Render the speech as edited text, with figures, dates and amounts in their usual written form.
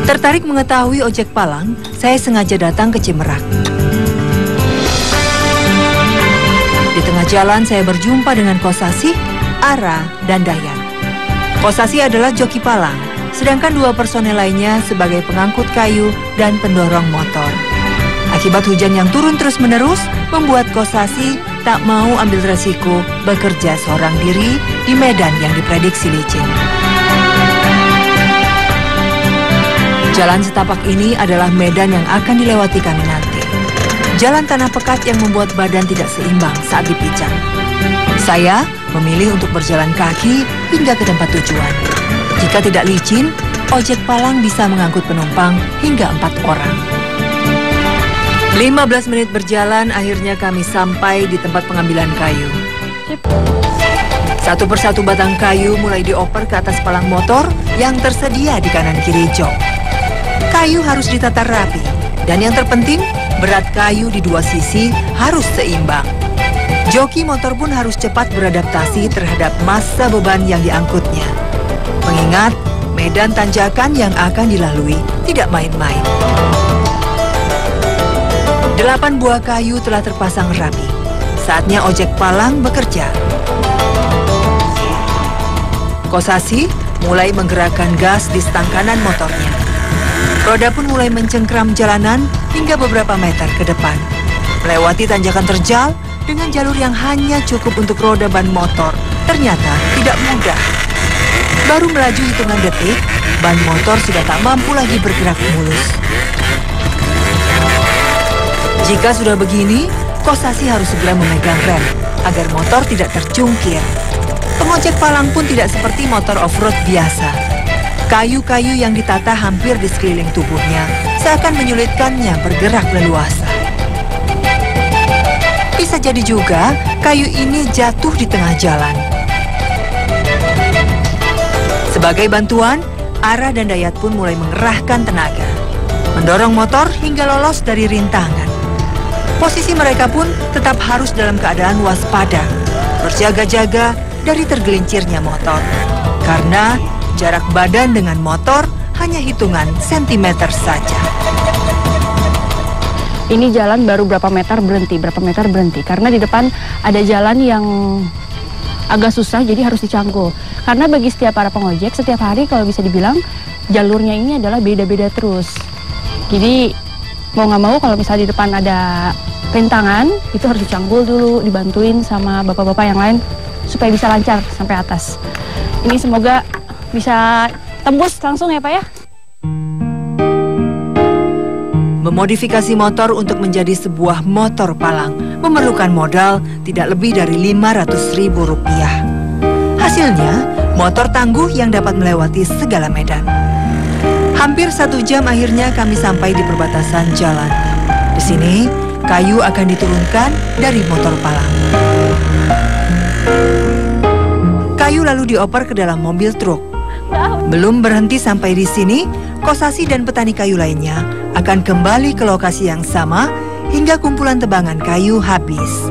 Tertarik mengetahui ojek Palang, saya sengaja datang ke Cimerak. Di tengah jalan saya berjumpa dengan Kosasih, Ara, dan Dayat. Kosasih adalah joki Palang, sedangkan dua personel lainnya sebagai pengangkut kayu dan pendorong motor. Akibat hujan yang turun terus-menerus, membuat Kosasih tak mau ambil resiko bekerja seorang diri di medan yang diprediksi licin. Jalan setapak ini adalah medan yang akan dilewati kami nanti. Jalan tanah pekat yang membuat badan tidak seimbang saat dipijak. Saya memilih untuk berjalan kaki hingga ke tempat tujuan. Jika tidak licin, ojek Palang bisa mengangkut penumpang hingga 4 orang. 15 menit berjalan, akhirnya kami sampai di tempat pengambilan kayu. Satu persatu batang kayu mulai dioper ke atas palang motor yang tersedia di kanan kiri jok. Kayu harus ditata rapi, dan yang terpenting, berat kayu di dua sisi harus seimbang. Joki motor pun harus cepat beradaptasi terhadap massa beban yang diangkutnya. Mengingat medan tanjakan yang akan dilalui tidak main-main. 8 buah kayu telah terpasang rapi. Saatnya ojek Palang bekerja. Kosasih mulai menggerakkan gas di stang kanan motornya. Roda pun mulai mencengkram jalanan hingga beberapa meter ke depan. Melewati tanjakan terjal dengan jalur yang hanya cukup untuk roda ban motor ternyata tidak mudah. Baru melaju hitungan detik, ban motor sudah tak mampu lagi bergerak mulus. Jika sudah begini, Kosasih harus segera memegang rem agar motor tidak tercungkir. Pengojek Palang pun tidak seperti motor off-road biasa. Kayu-kayu yang ditata hampir di sekeliling tubuhnya seakan menyulitkannya bergerak leluasa. Bisa jadi juga kayu ini jatuh di tengah jalan. Sebagai bantuan, Ara dan Dayat pun mulai mengerahkan tenaga, mendorong motor hingga lolos dari rintangan. Posisi mereka pun tetap harus dalam keadaan waspada, berjaga-jaga dari tergelincirnya motor. Karena jarak badan dengan motor hanya hitungan sentimeter saja. Ini jalan baru berapa meter berhenti. Karena di depan ada jalan yang agak susah, jadi harus dicangkul. Karena bagi setiap para pengojek, setiap hari kalau bisa dibilang, jalurnya ini adalah beda-beda terus. Jadi mau nggak mau kalau misalnya di depan ada rintangan, itu harus dicangkul dulu, dibantuin sama bapak-bapak yang lain supaya bisa lancar sampai atas. Ini semoga bisa tembus langsung ya Pak ya. Memodifikasi motor untuk menjadi sebuah motor Palang memerlukan modal tidak lebih dari Rp500.000. Hasilnya, motor tangguh yang dapat melewati segala medan. Hampir 1 jam akhirnya kami sampai di perbatasan jalan. Di sini, kayu akan diturunkan dari motor Palang. Kayu lalu dioper ke dalam mobil truk. Belum berhenti sampai di sini, Kosasih dan petani kayu lainnya akan kembali ke lokasi yang sama hingga kumpulan tebangan kayu habis.